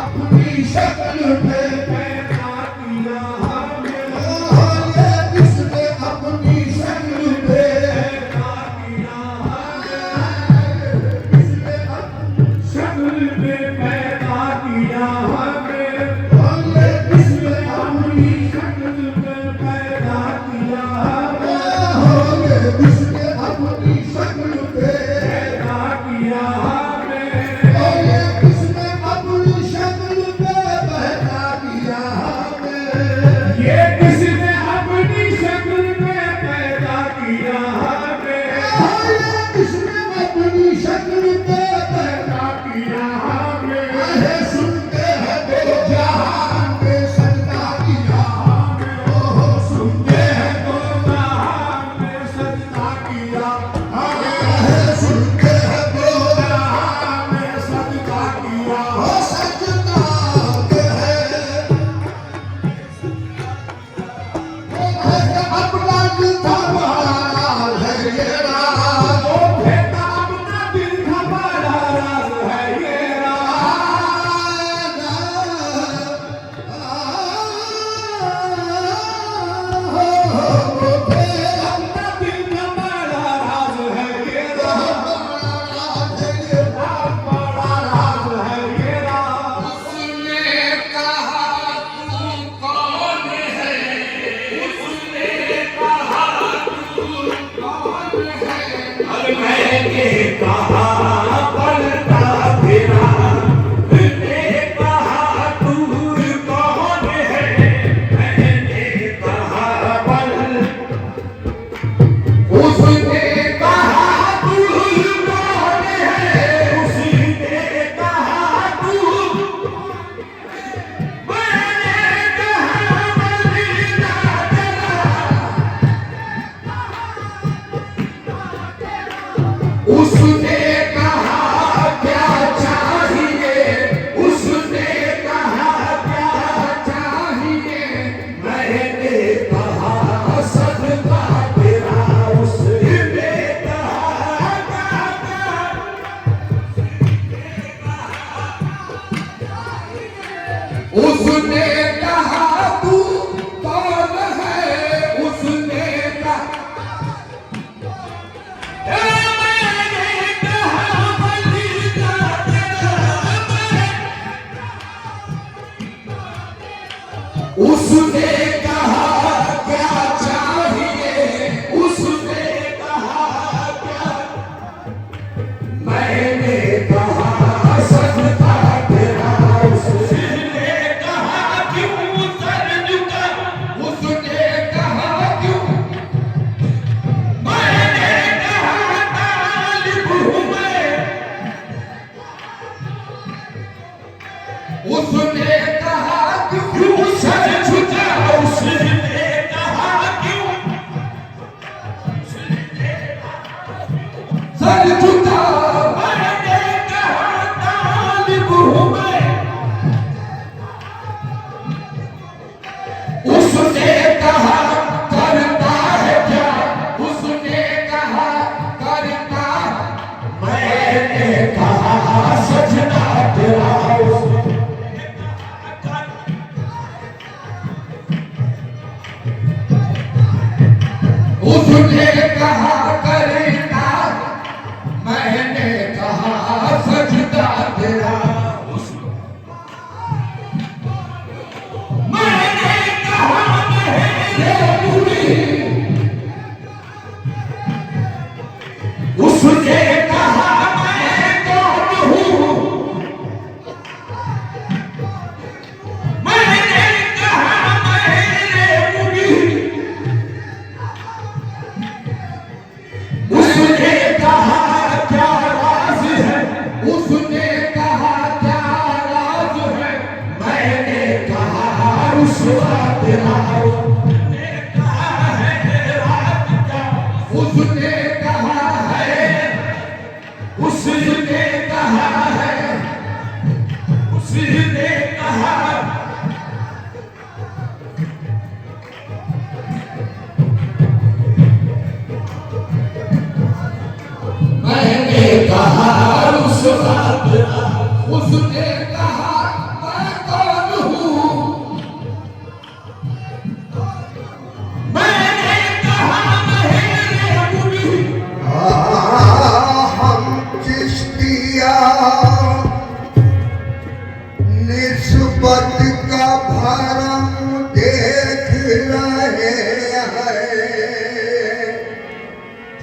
अपनी शक्ल पे पैदा किया हमें, ये किसने अपनी शक्ल पे पैदा किया हमें, किसने अपनी शक्ल पे पैदा किया हमें, ये किसने अपनी शक्ल पे पैदा किया हमें, ये किसने अपनी शक्ल पे पैदा किया हमें, ये किसने अपनी शक्ल पे पैदा किया हमें, ये किसने अपनी शक्ल पे पैदा किया हमें, ये किसने अपनी शक्ल पे पैदा किया हमें, सुनते हैं दो जहान में सजदा किया हमें, ओहो सुनते हैं दो जहान में सजदा किया हमें, सुनते हैं दो जहान में सजदा किया, हो सजदा के है अपना दिल का है ये राज, ओ बेटा अपना दिल का राज है ये राज, अपना दिल का राज है ये राज, बड़ा राज है ये राज। उसने कहा तू कौन है, उसने कहा तू कौन है, अरे मैंने कहा पलटा फिरा, मैंने कहा तू कौन है, मैंने कहा पल, उसने कहा तू कौन है, उसने कहा तू, मैंने कहा मदीना तेरा, उसने कहा क्या चाहिए, उसने कहा क्या चाहिए, मैंने कहा सदका तेरा, उसने कहा उसने कहा तू कौन है, उसने कहा मैंने कहा मदीना तेरा, उसने कहा क्या चाहिए, उसने कहा क्या, मैंने कहा सजदा तेरा, उसने कहा क्यों सर झुका, उसने कहा क्यों, मैंने कहा तालिब हूं मैं, उसने कहा क्यों सर झुका, उसने कहा क्यों सर झुका, मैंने कहा तालिब हूं मैं, उसने कहा करता है क्या, उसने कहा करता, मैंने कहा सजना तेरा, उसने कहा करता, मैंने कहा सजदा तेरा, मैंने कहा मेरे पूरी, उसने कहा मैं कौन हूँ, मैंने कहा मेरे पूरी, उसने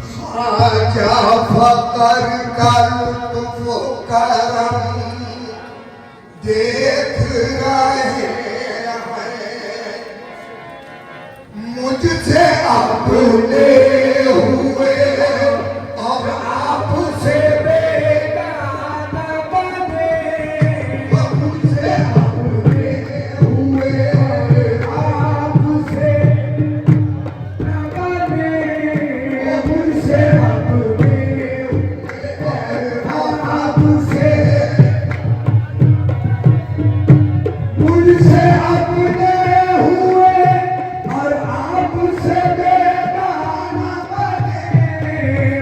ख्वाजा फकर कर तुम करम देख रहे हैं, मुझसे अपने हुए अब आपसे बेगाना बने, मुझसे अपने हुए आपसे न बने, मुझसे अपने आपसे मुझसे अपने हुए और आपसे बेगाना बने,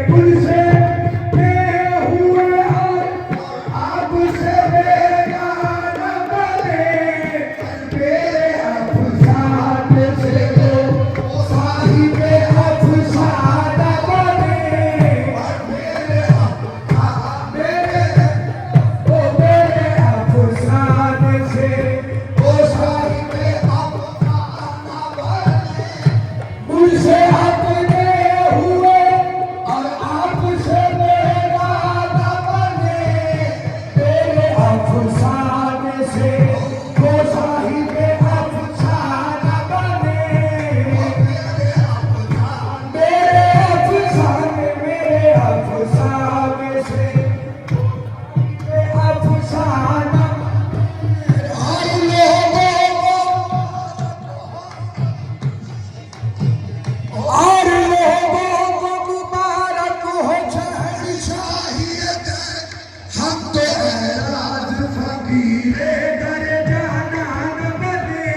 मुझसे हुए और आपसे बेगाना बने, मेरे अफसान से तो साहिबे अफसाना बने, मेरे अफसान से मुझसे अपने हुए और आपसे बेगाना बने, तेरे अफसाने से वो साहिबे अफसाना बने, मेरे अफसाने से अफसाना और लोगों को मुबारक हो शहंशाहियत, हम तो ऐराज फकीरे दर जाना न बने,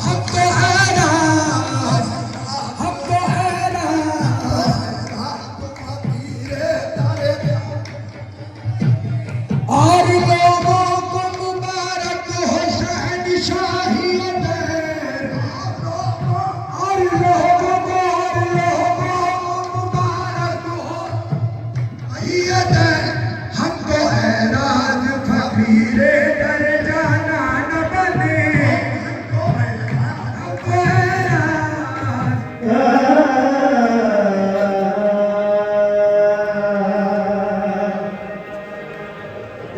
हम तो ऐराज फकीरे दर, और लोगों को मुबारक हो शहंशाहियत, और लोगों को मुबारक हो शहीयत, हमको ऐराज फकीरे दर जाना न बने, हमको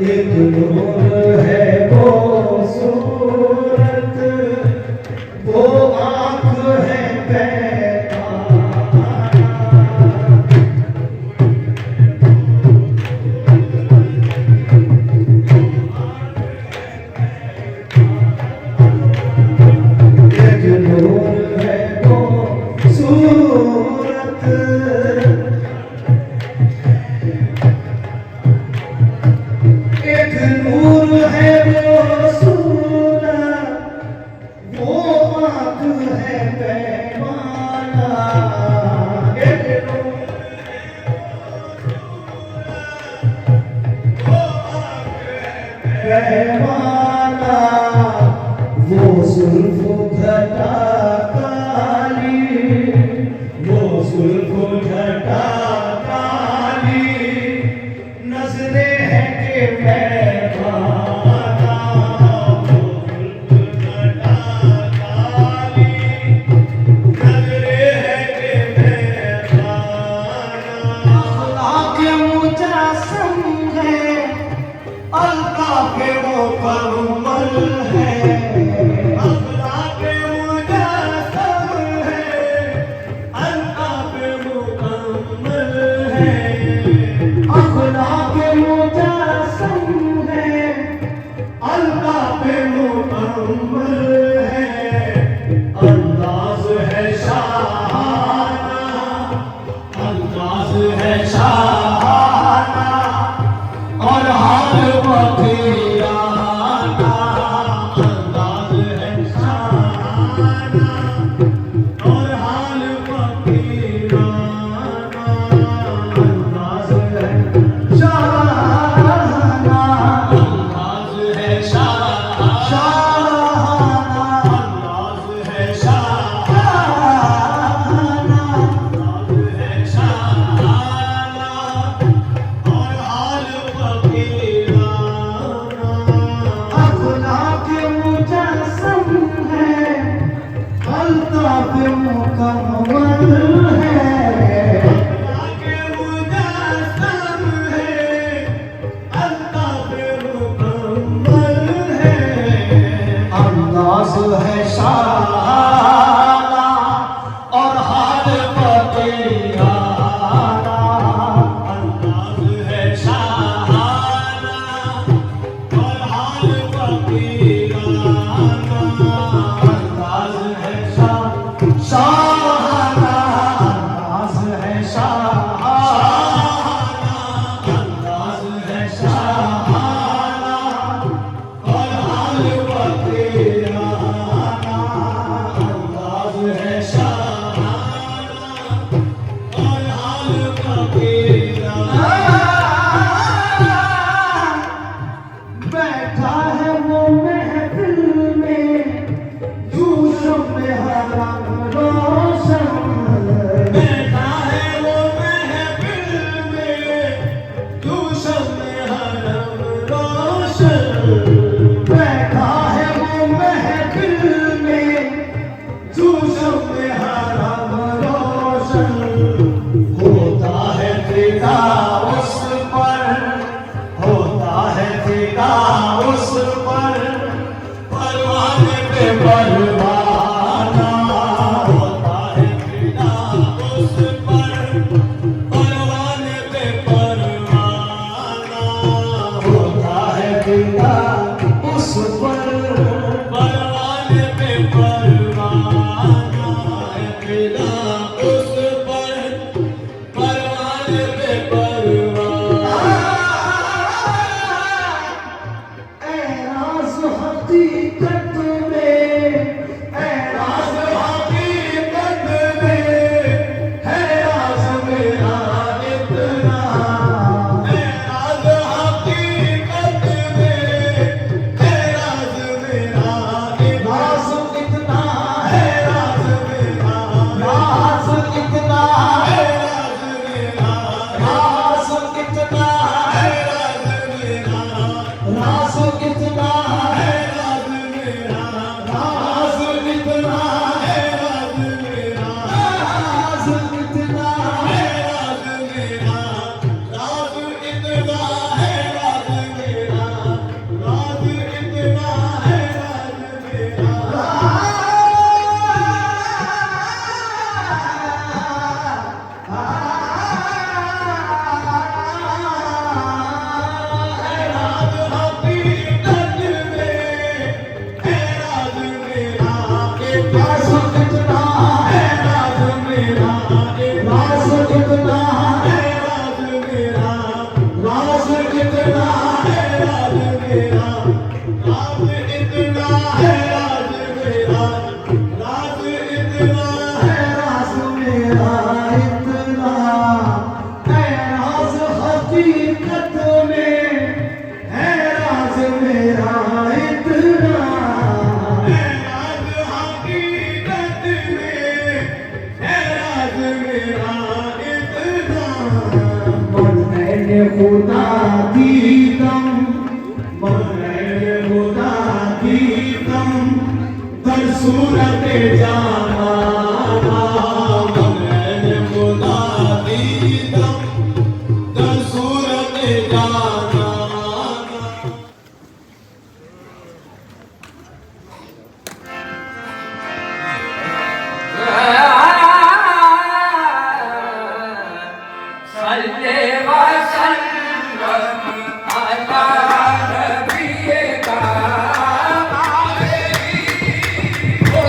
एक नूर है वो सूरत, वो आँख है पैर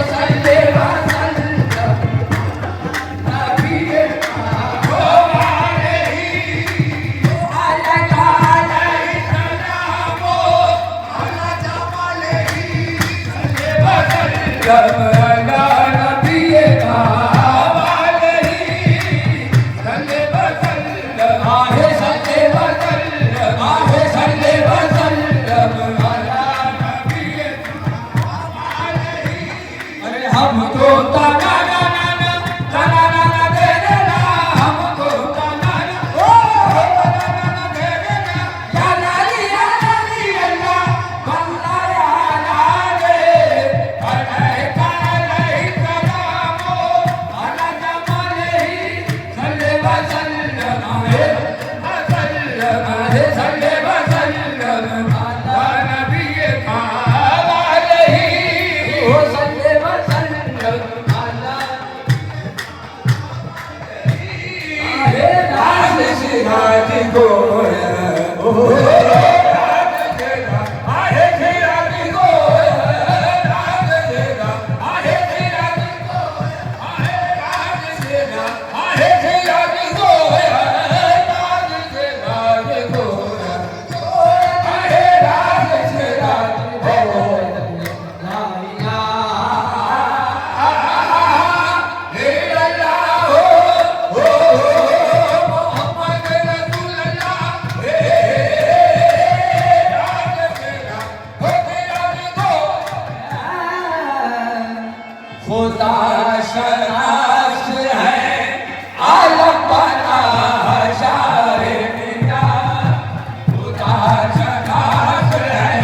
Salleva राज को खुदा शनास है आलम बना शाहे मिया खुदा शनास है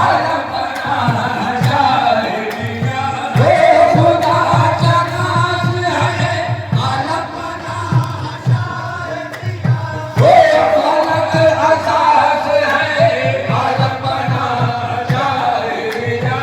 आलम बना शाहे मिया खुदा शनास है आलम बना शाहे मिया फलक असास है आलम बना शाहे मिया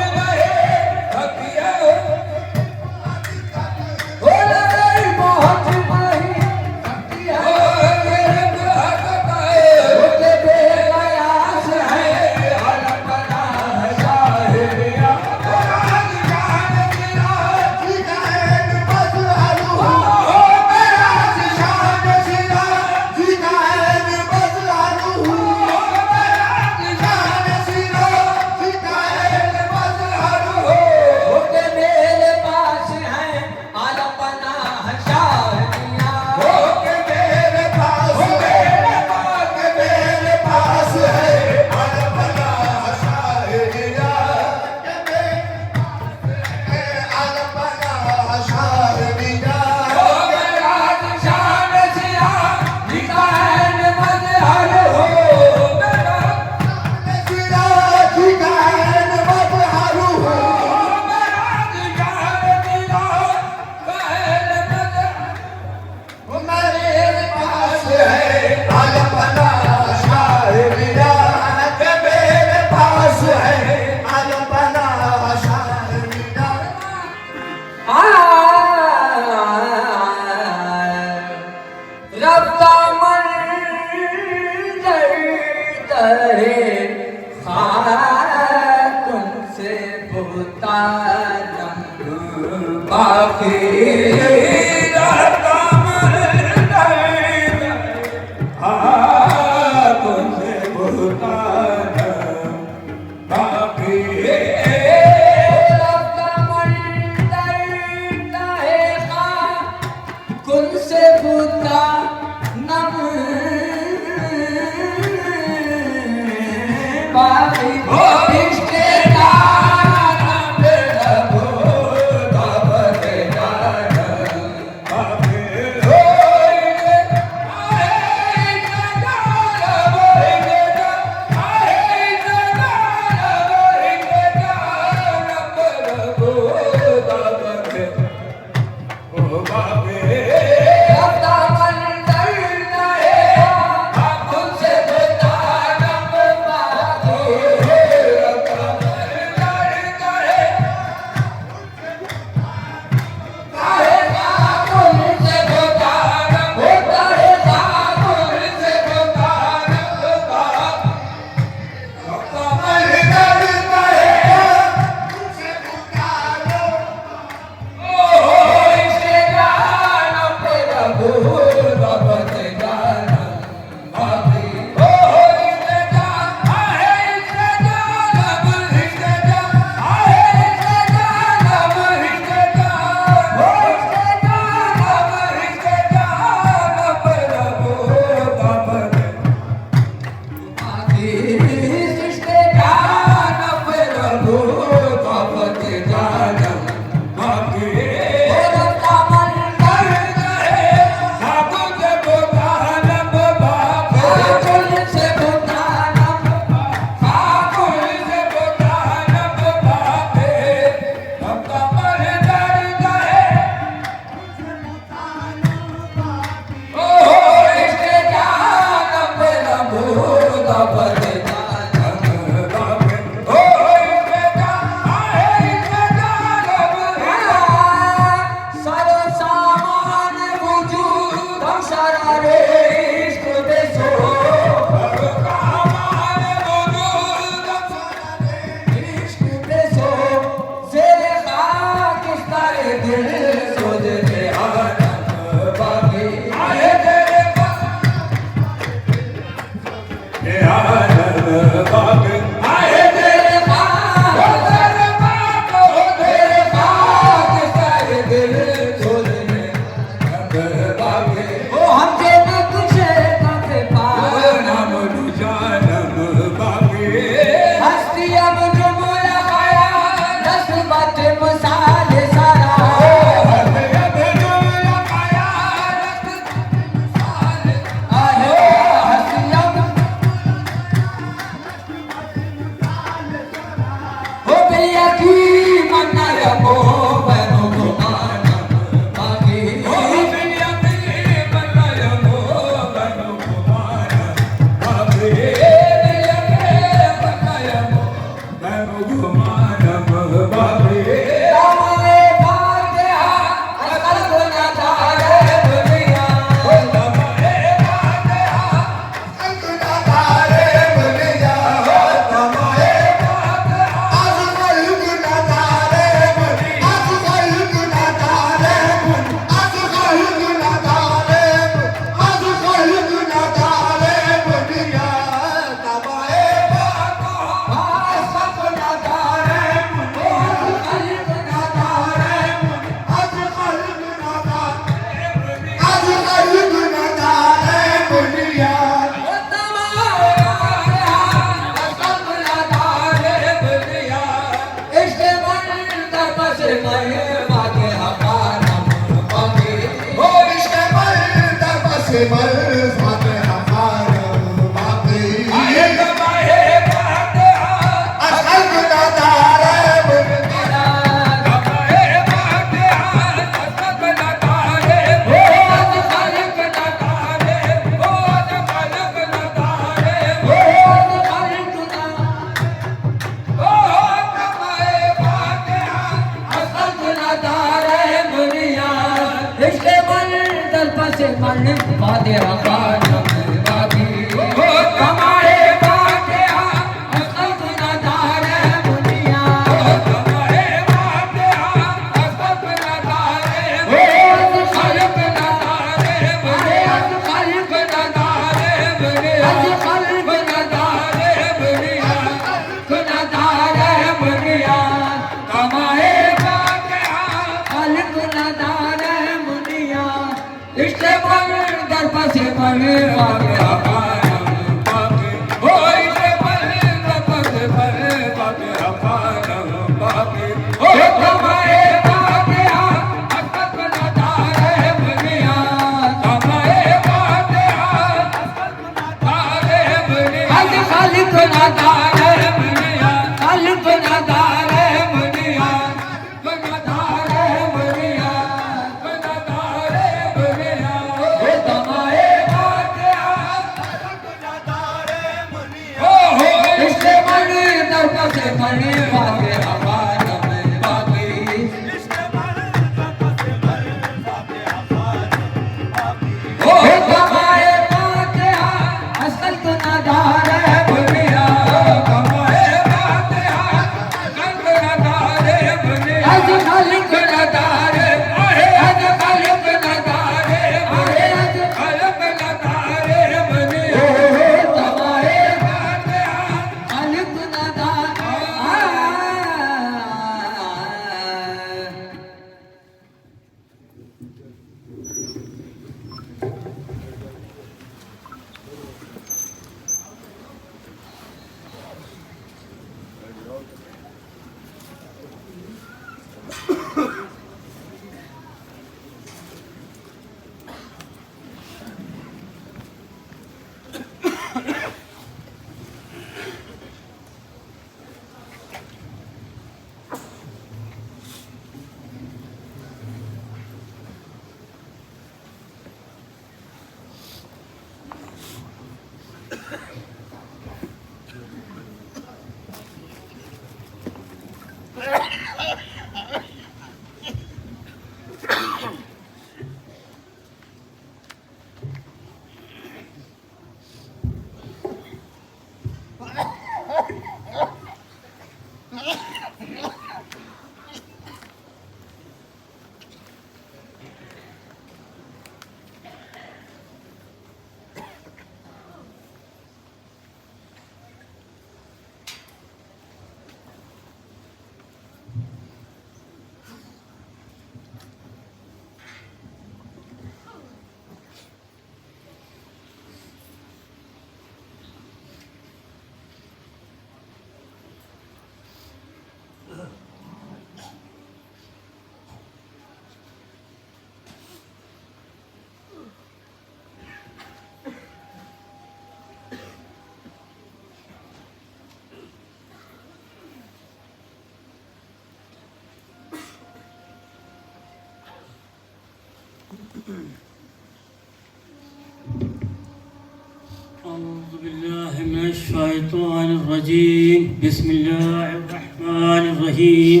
अऊज़ुबिल्लाहिमिनश्शैतानिर्रजीम बिस्मिल्लाहिर्रहमानिर्रहीम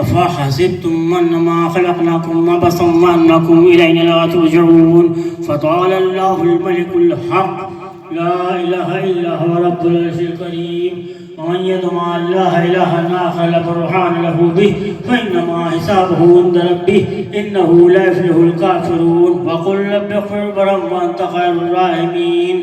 अफ़हसिब्तुम अन्नमा ख़लक़नाकुम अबसन व अन्नकुम इलैना ला तुरजऊन फ़तालल्लाहुल मलिकुल हक़ ला इलाहा इल्ला हुवा रब्बुल अर्शिल करीम वमन यदउ मअल्लाहि इलाहन आखर ला बुरहान लहू बिहि फ़इन्नमा हिसाबुहु इंद रब्बिहि इन्नहु ला युफ़्लिहुल काफ़िरून व क़ुल रब्बिग़फिर वरहम व अंत ख़ैरुर राहिमीन।